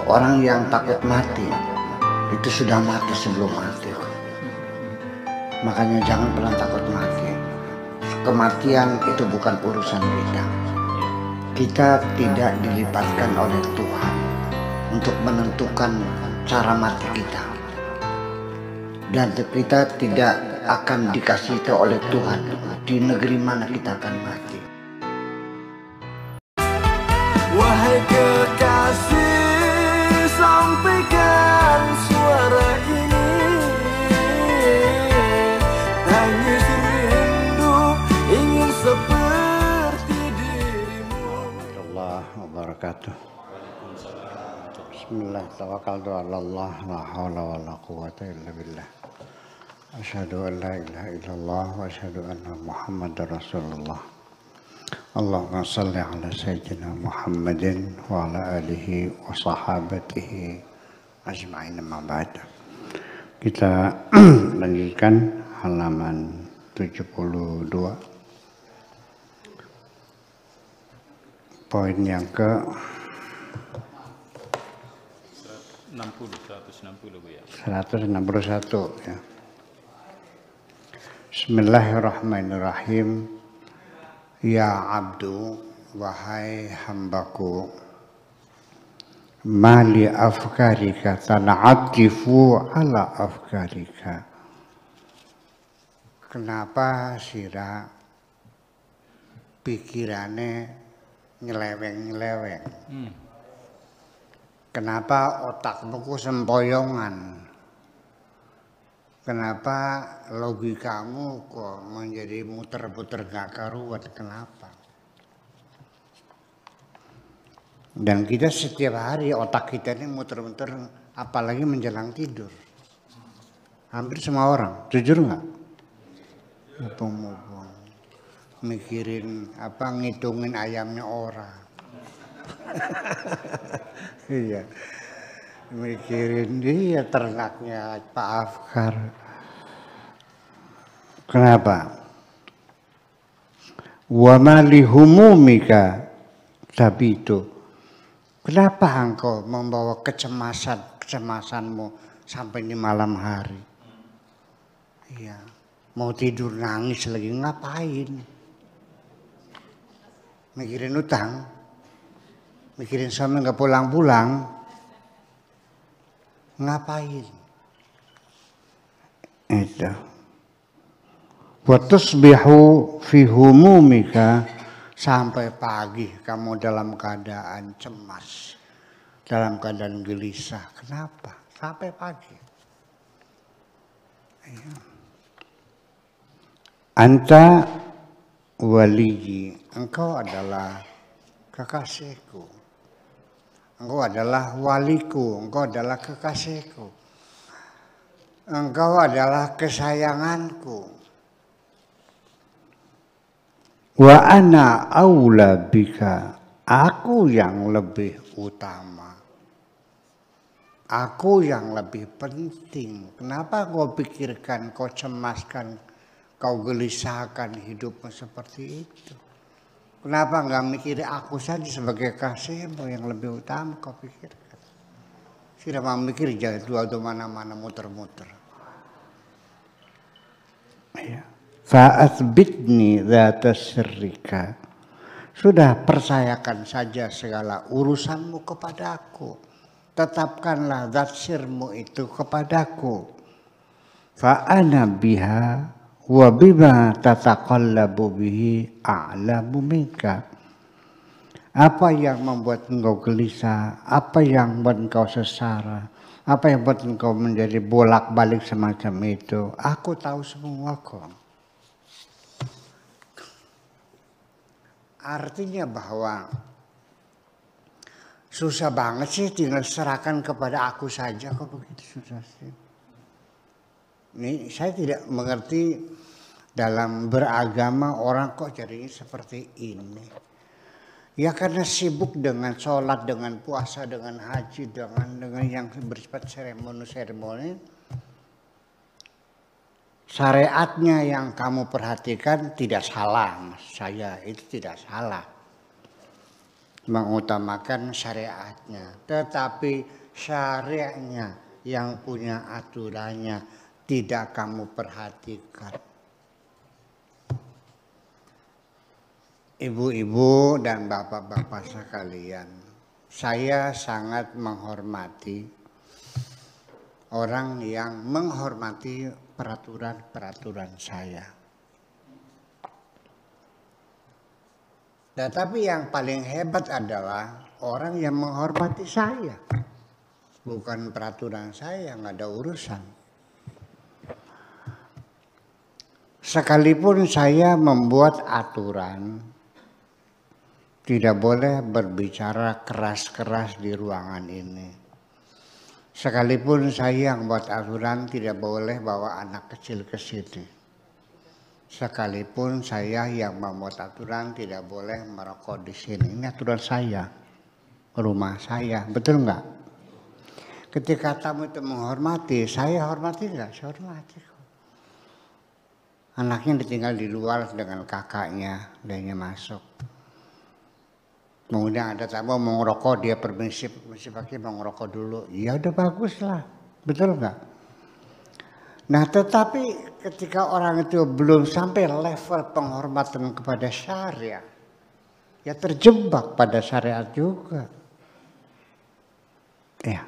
Orang yang takut mati itu sudah mati sebelum mati. Makanya jangan pernah takut mati. Kematian itu bukan urusan kita. Kita tidak dilibatkan oleh Tuhan untuk menentukan cara mati kita. Dan kita tidak akan dikasih tahu oleh Tuhan di negeri mana kita akan mati. Wahai kekasih, sampaikan suara ini. Tangis rindu ingin seperti dirimu. Warahmatullahi wabarakatuh. Bismillah, tawakkaltu ala Allah, la haula wa la quwwata illa billah. Asyhadu an la ilaha illallah wa asyhadu anna Muhammadar Rasulullah. Allahumma salli ala sayyidina Muhammadin wa ala alihi wa sahabatihi ajma'in, amma ba'd. Kita lanjutkan halaman 72. Poin yang ke 160 Bu ya. 161 ya. Bismillahirrahmanirrahim. Ya abdu, wahai hambaku, mali afkarika tan'atifu ala afkarika. Kenapa sira pikirannya nyeleweng-nyeleweng? Kenapa otakmu ku sempoyongan? Kenapa logikamu kok menjadi muter-muter gak karuan? Kenapa? Dan kita setiap hari otak kita ini muter-muter, apalagi menjelang tidur. Hampir semua orang, jujur nggak? Mumpung-mumpung mikirin apa, ngitungin ayamnya orang. Iya. Mikirin dia ternaknya Pak Afkar. Kenapa? Wa ma li humumika tabitu. Kenapa engkau membawa kecemasanmu sampai di malam hari? Iya. Mau tidur nangis lagi, ngapain? Mikirin utang? Mikirin suami nggak pulang-pulang? Ngapain? Itu. Wa tusbihu fi humumika, sampai pagi kamu dalam keadaan cemas, dalam keadaan gelisah. Kenapa? Sampai pagi. Ya. Anta waliyi, engkau adalah kekasihku. Engkau adalah waliku, engkau adalah kekasihku. Engkau adalah kesayanganku. Wa ana aula bika, aku yang lebih utama. Aku yang lebih penting. Kenapa kau pikirkan, kau cemaskan, kau gelisahkan hidupmu seperti itu? Kenapa nggak mikir aku saja sebagai kasihmu yang lebih utama kau pikirkan? Tidak mau mikir jangan dua mana-mana muter-muter. Ya. Fa'athbitni dzata sirrika. Sudah percayakan saja segala urusanmu kepadaku. Tetapkanlah zat sirmu itu kepadaku. Fa'ana biha wa bima tataqallabu bihi a'lamu minka. Apa yang membuat engkau gelisah, apa yang membuat engkau sesara, apa yang membuat engkau menjadi bolak-balik semacam itu, aku tahu semua kok. Artinya bahwa susah banget sih tinggal serahkan kepada aku saja, kok begitu susah sih. Ini saya tidak mengerti, dalam beragama orang kok jadinya seperti ini. Ya karena sibuk dengan sholat, dengan puasa, dengan haji, dengan yang bersifat seremoni. Syariatnya yang kamu perhatikan tidak salah, mas saya itu tidak salah. mengutamakan syariatnya, tetapi syariatnya yang punya aturannya tidak kamu perhatikan. Ibu-ibu dan bapak-bapak sekalian, saya sangat menghormati orang yang menghormati peraturan-peraturan saya. Tetapi yang paling hebat adalah orang yang menghormati saya. Bukan peraturan saya, nggak ada urusan. Sekalipun saya membuat aturan, tidak boleh berbicara keras-keras di ruangan ini. Sekalipun saya yang buat aturan tidak boleh bawa anak kecil ke sini. Sekalipun saya yang membuat aturan tidak boleh merokok di sini. Ini aturan saya, rumah saya, betul nggak? Ketika tamu itu menghormati, saya hormati nggak? Saya hormati kok. Anaknya ditinggal di luar dengan kakaknya, dia masuk. Kemudian ada tamu mau ngerokok, dia permisi pakai mau ngerokok dulu. Ya udah bagus lah, betul nggak? Nah tetapi ketika orang itu belum sampai level penghormatan kepada syariat, ya terjebak pada syariat juga. Ya.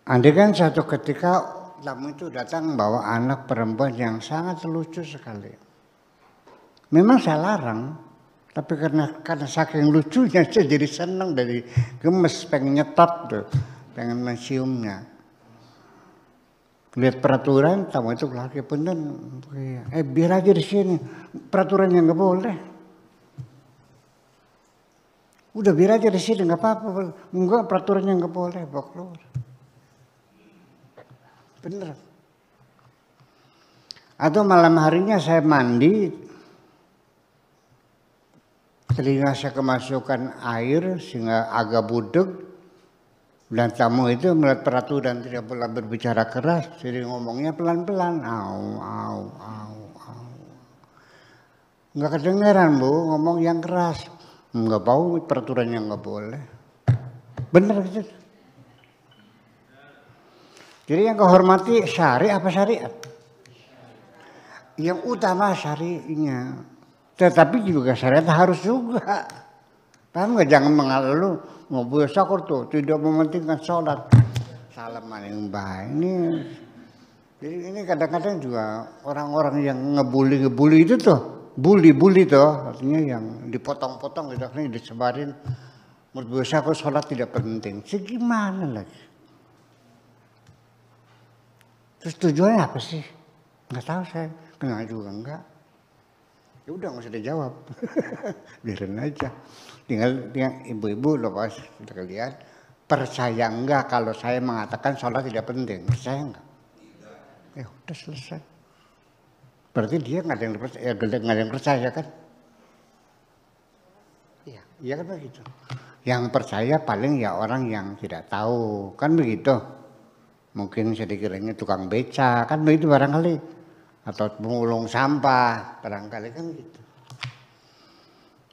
Andai kan suatu ketika tamu itu datang bawa anak perempuan yang sangat lucu sekali. Memang saya larang. Tapi karena saking lucunya saya jadi senang, dari gemes, pengen nyetop tuh, pengen menciumnya. Lihat peraturan, tamu itu lagi punten, biar aja di sini, peraturannya nggak boleh. Udah biar aja di sini nggak apa-apa, enggak peraturannya nggak boleh, bawa keluar. Bener. Atau malam harinya saya mandi. Telinga saya kemasukan air sehingga agak budek, dan tamu itu melihat peraturan tidak boleh berbicara keras, jadi ngomongnya pelan-pelan, au. Nggak kedengeran bu, ngomong yang keras, nggak tahu peraturannya nggak boleh, bener gitu. Jadi yang kehormati syari apa syariat? Yang utama syari'nya. Tetapi juga syariat harus juga. Paham nggak? Jangan mengalu mau sahur tuh tidak mementingkan sholat. Salaman yang baik ini kadang-kadang juga orang-orang yang ngebully itu tuh, bully tuh, artinya yang dipotong-potong gitu, akhirnya disebarin. Menurut sahur sholat tidak penting. Segimana lagi? Terus tujuannya apa sih? Nggak tahu saya, kenal juga enggak. Ya udah nggak usah dijawab, biarin aja. Tinggal ibu-ibu loh pas kita lihat, percaya enggak kalau saya mengatakan sholat tidak penting, percaya enggak? Ya udah selesai. Berarti dia nggak ada yang percaya kan? Iya kan begitu. Yang percaya paling ya orang yang tidak tahu, kan begitu. Mungkin saya dikiranya tukang beca, kan begitu barangkali. Atau pemulung sampah, barangkali kan gitu.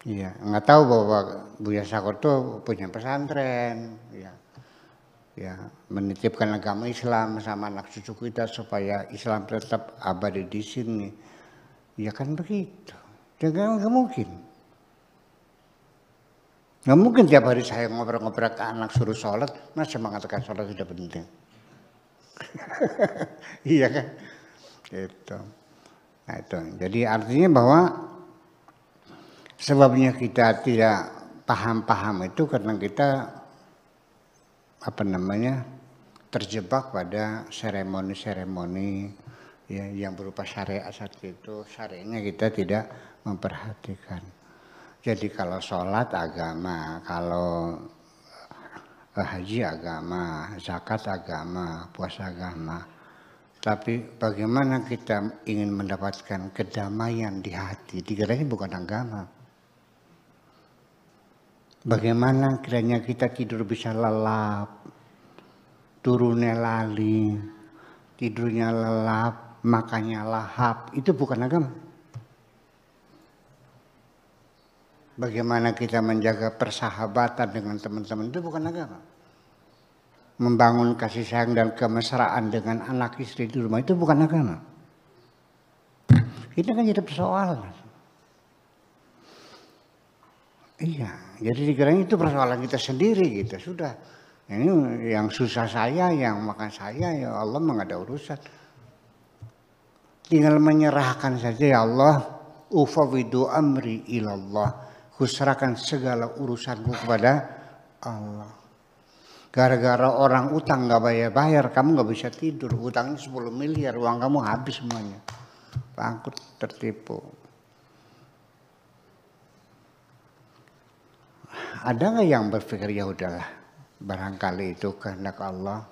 Iya, nggak tahu bahwa Buya Sakur tuh punya pesantren, ya menitipkan agama Islam sama anak cucu kita supaya Islam tetap abadi di sini. Ya kan begitu. Jangan nggak mungkin. Nggak mungkin tiap hari saya ngobrol-ngobrol ke anak suruh sholat, masa mengatakan sholat tidak penting. Iya kan? Gitu. Nah itu. Jadi artinya bahwa sebabnya kita tidak paham itu karena kita terjebak pada seremoni-seremoni ya, yang berupa syariat saat itu. Syariatnya kita tidak memperhatikan. Jadi kalau sholat agama, kalau haji agama, zakat agama, puasa agama. Tapi bagaimana kita ingin mendapatkan kedamaian di hati, dikiranya bukan agama. Bagaimana kiranya kita tidur bisa lelap, turunnya lali, tidurnya lelap, makannya lahap, itu bukan agama. Bagaimana kita menjaga persahabatan dengan teman-teman itu bukan agama. Membangun kasih sayang dan kemesraan dengan anak istri di rumah itu bukan agama. Ini kan jadi persoalan. Iya, jadi dikira itu persoalan kita sendiri gitu. Sudah, ini yang susah saya, yang makan saya, ya Allah nggak ada urusan. Tinggal menyerahkan saja, ya Allah, ufawwidu amri ilallah. Kuserahkan segala urusanku kepada Allah. Gara-gara orang utang nggak bayar-bayar, kamu nggak bisa tidur. Utangnya 10 miliar, uang kamu habis semuanya. Bangkrut, tertipu. Ada nggak yang berpikir ya udahlah, barangkali itu kehendak Allah.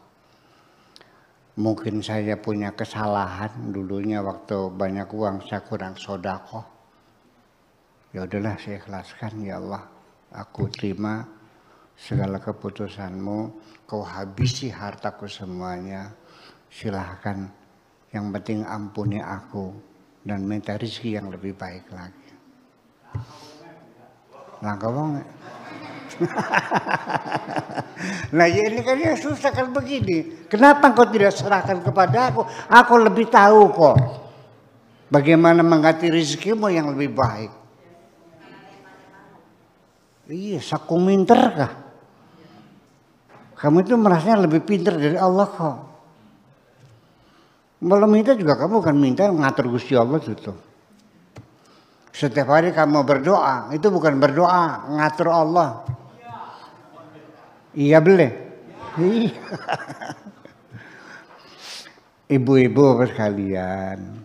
Mungkin saya punya kesalahan dulunya waktu banyak uang saya kurang sedekah. Ya udahlah saya ikhlaskan, ya Allah. Aku terima segala keputusanmu. Kau habisi hartaku semuanya. Silahkan. Yang penting ampuni aku dan minta rezeki yang lebih baik lagi. Langkah banget. Nah ini kan ya susah kan begini. Kenapa kau tidak serahkan kepada aku? Aku lebih tahu kok bagaimana mengganti rezekimu yang lebih baik. Iya, saku minter kah? Kamu itu merasanya lebih pintar dari Allah kok. Kalau minta juga kamu kan minta ngatur Gusti Allah itu. Setiap hari kamu berdoa, itu bukan berdoa, ngatur Allah. Iya boleh. Iya. Ibu-ibu sekalian,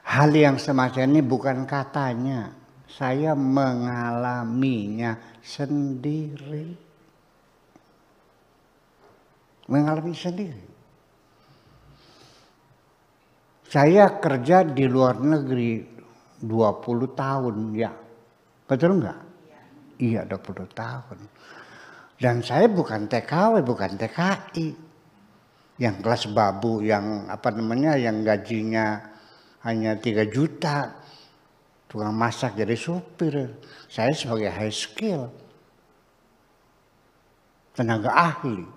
hal yang semacam ini bukan katanya, saya mengalaminya sendiri. Mengalami sendiri. Saya kerja di luar negeri 20 tahun ya. Betul enggak? Iya 20 tahun. Dan saya bukan TKW, bukan TKI. Yang kelas babu, yang apa namanya, yang gajinya hanya 3 juta. Tukang masak jadi supir. Saya sebagai high skill. Tenaga ahli.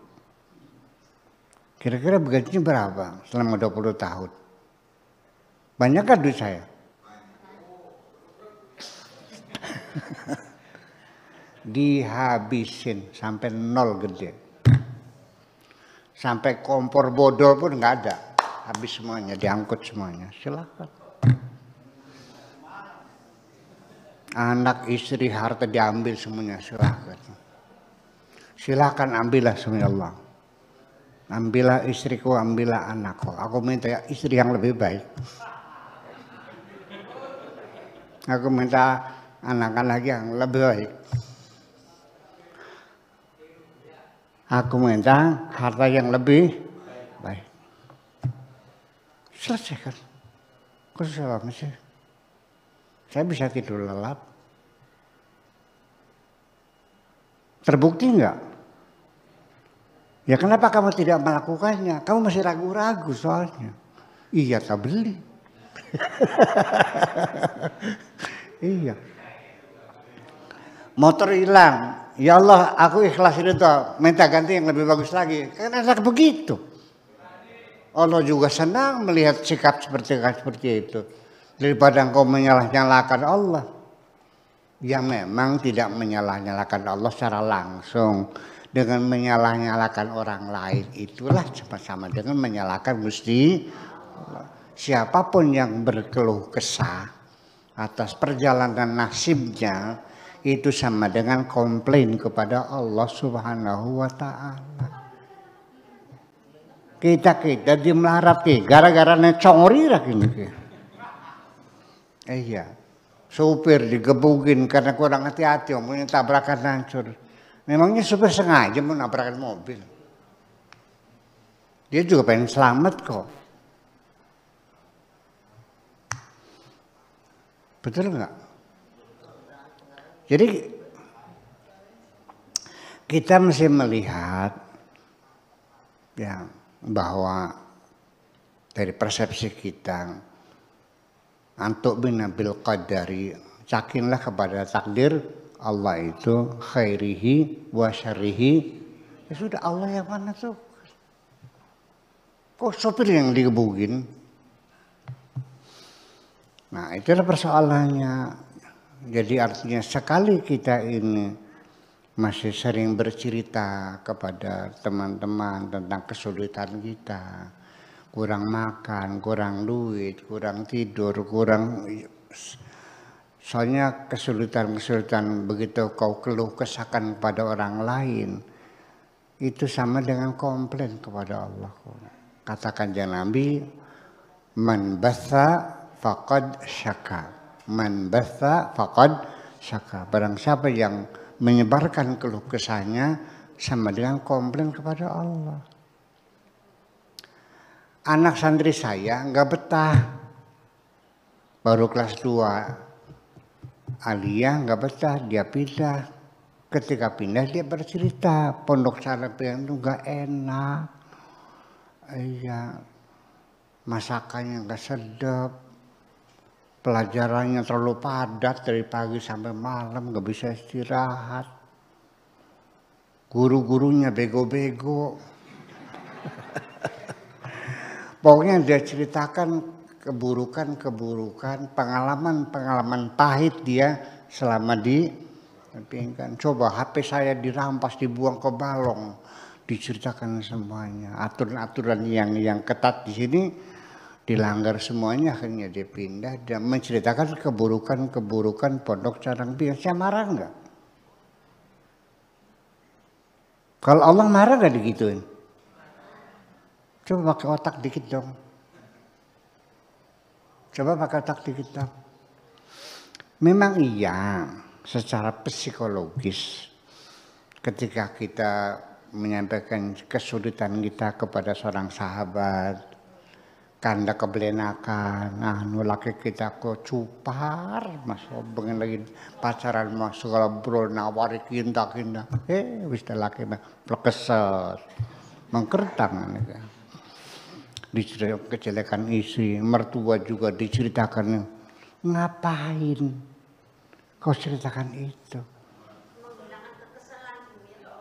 Kira-kira gajinya berapa selama 20 tahun? Banyak kan duit saya? Dihabisin sampai nol gede. Sampai kompor bodol pun nggak ada. Habis semuanya, diangkut semuanya. Silakan. Anak, istri, harta diambil semuanya. Silakan. Silakan ambillah semuanya Allah. Ambillah istriku, ambillah anakku. Aku minta istri yang lebih baik. Aku minta anak-anak yang lebih baik. Aku minta harta yang lebih baik. Selesai kan? Kok susah banget sih? Saya bisa tidur lelap. Terbukti enggak? Ya kenapa kamu tidak melakukannya? Kamu masih ragu-ragu soalnya. Iya tak beli. Iya. Motor hilang. Ya Allah, aku ikhlasin itu. Minta ganti yang lebih bagus lagi. Kan enak begitu. Allah juga senang melihat sikap seperti itu. Daripada engkau menyalah-nyalakan Allah. Yang memang tidak menyalah-nyalakan Allah secara langsung. Dengan menyalah-nyalakan orang lain. Itulah sama-sama dengan menyalahkan Gusti Allah. Siapapun yang berkeluh kesah atas perjalanan nasibnya, itu sama dengan komplain kepada Allah Subhanahu wa ta'ala. Kita dimelarat gara-gara necongri ini. Iya. Supir digebukin karena kurang hati-hati, omongnya tabrakan hancur. Memangnya supir sengaja menabrakan mobil. Dia juga pengen selamat kok. Betul nggak? Jadi kita mesti melihat ya bahwa dari persepsi kita antuk binabil qadari, Yakinlah kepada takdir Allah itu khairihi wa syarrihi. Ya sudah, Allah yang mana tuh? Kok sopir yang digebukin? Nah, itulah persoalannya. Jadi artinya sekali kita ini masih sering bercerita kepada teman-teman tentang kesulitan kita, kurang makan, kurang duit, kurang tidur, soalnya kesulitan begitu kau keluh kesahkan pada orang lain, itu sama dengan komplain kepada Allah. Katakan jangan Nabi, man batha faqad syaka. Man batha faqad syaka. Barang siapa yang menyebarkan keluh kesahnya sama dengan komplain kepada Allah. Anak santri saya nggak betah. Baru kelas 2 aliyah nggak betah, dia pindah. Ketika pindah dia bercerita, pondok pesantren itu nggak enak. Iya, masakannya nggak sedap. Pelajarannya terlalu padat dari pagi sampai malam, nggak bisa istirahat. Guru-gurunya bego-bego. Pokoknya dia ceritakan keburukan, pengalaman pahit dia selama di pingkan. Coba HP saya dirampas, dibuang ke balong, diceritakan semuanya. Aturan-aturan yang ketat di sini dilanggar semuanya, akhirnya dia pindah dan menceritakan keburukan pondok Carang Biang. Saya marah enggak? Kalau Allah marah enggak digituin? Coba pakai otak dikit dong. Coba pakai otak dikit dong. Memang iya, secara psikologis ketika kita menyampaikan kesulitan kita kepada seorang sahabat, kanda kebelenakan, laki kita kok cupar, masuk pengen lagi pacaran masuk kalau bro nawari kinda, wis laki mah plekeset, mengkertang nih. Diceritakan kejelekan istri, mertua juga diceritakan. Ngapain kau ceritakan itu?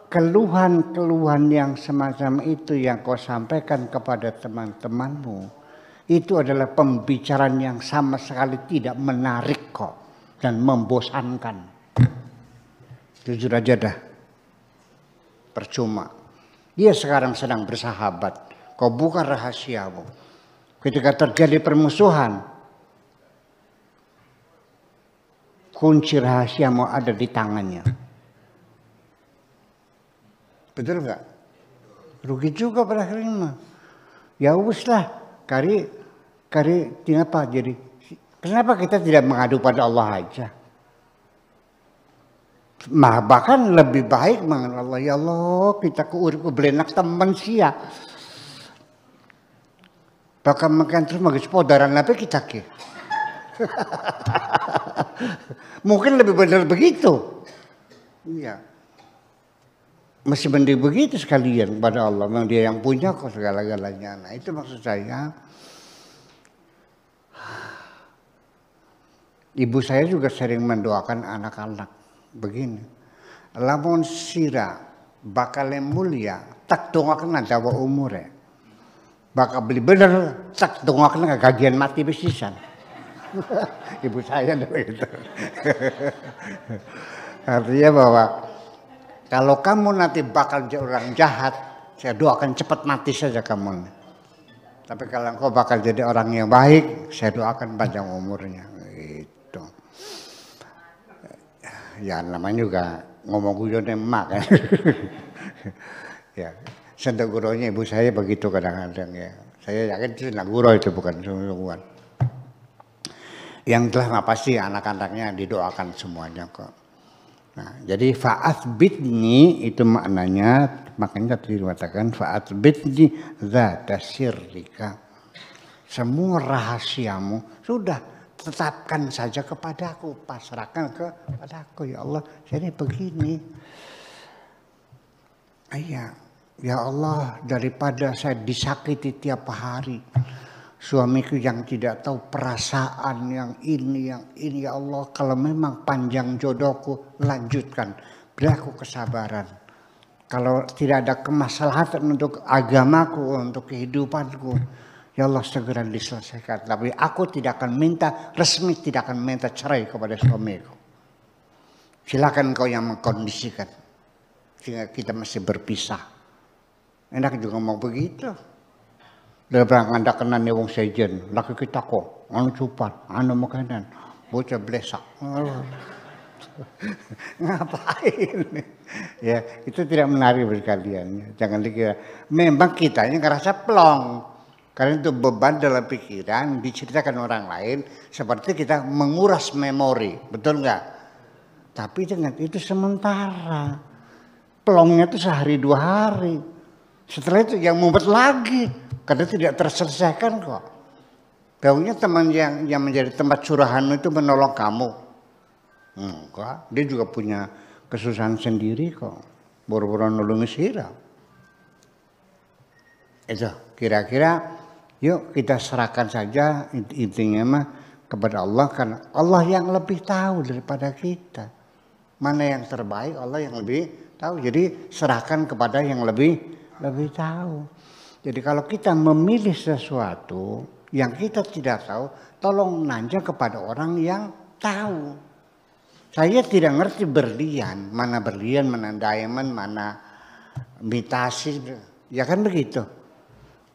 Keluhan yang semacam itu yang kau sampaikan kepada teman-temanmu, itu adalah pembicaraan yang sama sekali tidak menarik kok dan membosankan. Jujur aja dah, percuma. Dia sekarang sedang bersahabat, kau buka rahasiamu. Ketika terjadi permusuhan, kunci rahasiamu ada di tangannya. Betul nggak? Rugi juga pada akhirnya. Ya uslah, kari kenapa jadi? Kenapa kita tidak mengadu pada Allah aja? Bahkan lebih baik mengenal Allah. Ya Allah, kita keurip belenak teman sia. Bahkan makan terus magis podaran apa kita ke? Mungkin lebih benar begitu. Iya. Masih mending begitu sekalian pada Allah. Memang dia yang punya kok segala-galanya. Nah itu maksud saya. Ibu saya juga sering mendoakan anak-anak begini. Lamun sira bakal mulia tak dongakeun dawa umure. Bakal beli bener tak dongakeun kagagian mati besisan. Ibu saya begitu. Artinya bahwa kalau kamu nanti bakal jadi orang jahat, saya doakan cepat mati saja kamu. Tapi kalau engkau bakal jadi orang yang baik, saya doakan panjang umurnya. Gitu. Ya namanya juga ngomong guyon emak kan. Ya, sentuh gurunya ibu saya begitu kadang-kadang ya. Saya yakin itu guru itu bukan sungguhan. Yang telah pasti anak-anaknya didoakan semuanya kok. Nah, jadi fa'athbitni itu maknanya, makanya tadi dikatakan fa'athbitni dzata sirrika. Semua rahasiamu sudah tetapkan saja kepadaku, pasrahkan kepadaku ya Allah. Jadi begini. Ya Allah, daripada saya disakiti tiap hari, Suamiku yang tidak tahu perasaan yang ini ya Allah, kalau memang panjang jodohku lanjutkan, beri aku kesabaran. Kalau tidak ada kemaslahatan untuk agamaku, untuk kehidupanku, ya Allah segera diselesaikan. Tapi aku tidak akan minta resmi, tidak akan minta cerai kepada suamiku. Silakan kau yang mengkondisikan, sehingga kita masih berpisah. Enak juga mau begitu. Dia anda kena nih wong sejen, laki kita kok, anu cupat, anu makanan, bocah blesak. Ngapain? Ya, itu tidak menarik bagi kalian. Jangan dikira. Memang kitanya ngerasa plong. Karena itu beban dalam pikiran, diceritakan orang lain, seperti kita menguras memori. Betul nggak? Tapi dengan itu sementara. Plongnya itu sehari 2 hari. Setelah itu yang mumet lagi. Karena tidak terselesaikan kok. Tahunya teman yang menjadi tempat curahan itu menolong kamu. Enggak, dia juga punya kesusahan sendiri kok. Boro-boro nolongin sirah. Itu kira-kira yuk kita serahkan saja intinya mah kepada Allah. Karena Allah yang lebih tahu daripada kita. Mana yang terbaik Allah yang lebih tahu. Jadi serahkan kepada yang lebih tahu. Jadi kalau kita memilih sesuatu yang kita tidak tahu, tolong nanya kepada orang yang tahu. Saya tidak ngerti berlian, mana diamond, mana imitasi, ya kan begitu.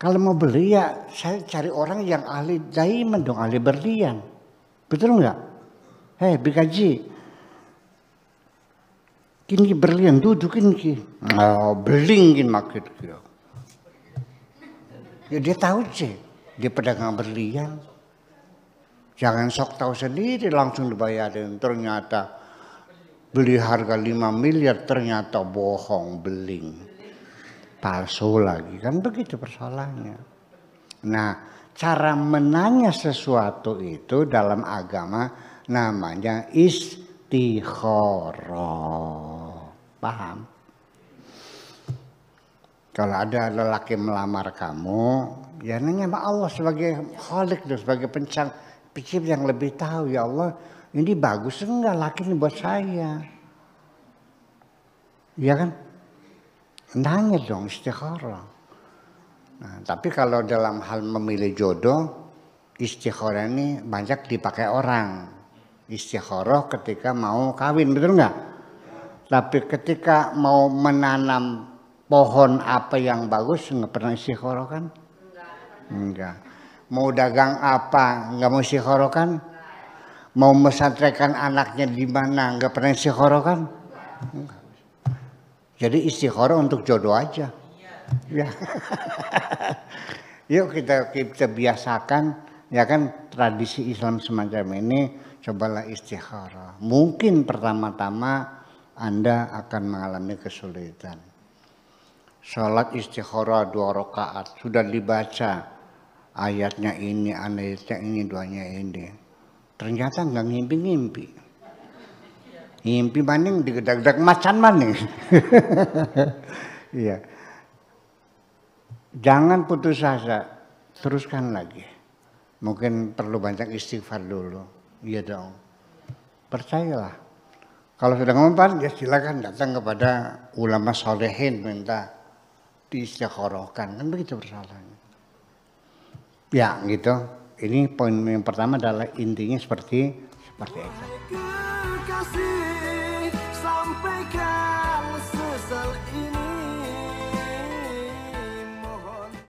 Kalau mau beli ya saya cari orang yang ahli diamond dong, ahli berlian. Betul nggak? Hei Bikaji, kini berlian dudukin ki, belingin makin ki. Ya dia tahu sih, dia pedagang berlian. Jangan sok tahu sendiri langsung dibayarin. Ternyata beli harga 5 miliar ternyata bohong, beling. Palsu lagi, kan begitu persoalannya. Nah, cara menanya sesuatu itu dalam agama namanya istikharah. Paham? Kalau ada lelaki melamar kamu, ya nanya sama Allah sebagai khalik, sebagai pencipta yang lebih tahu. Ya Allah, ini bagus enggak laki ini buat saya? Iya kan? Nanya dong istikharah. Nah, tapi kalau dalam hal memilih jodoh, istikharah ini banyak dipakai orang. Istikharah ketika mau kawin, betul enggak? Tapi ketika mau menanam pohon apa yang bagus nggak pernah istikharah kan? Enggak. Mau dagang apa nggak mau istikharah kan? Mau mesantrekan anaknya di mana nggak pernah istikharah kan? Enggak. Jadi istikharah untuk jodoh aja. Ya. Yuk kita biasakan ya kan tradisi Islam semacam ini, cobalah istikharah. Mungkin pertama-tama Anda akan mengalami kesulitan. Salat istikharah 2 rakaat sudah dibaca ayatnya ini, doanya ini. Ternyata nggak ngimpi-ngimpi. Ngimpi maning digedak-gedak macan maning. Iya. Jangan putus asa, teruskan lagi. Mungkin perlu banyak istighfar dulu. Iya dong. Percayalah. Kalau sudah mempan, ya silakan datang kepada ulama solehin minta diistikharahkan, kan begitu persoalannya. Ya gitu. Ini poin yang pertama adalah intinya seperti itu. Kekasih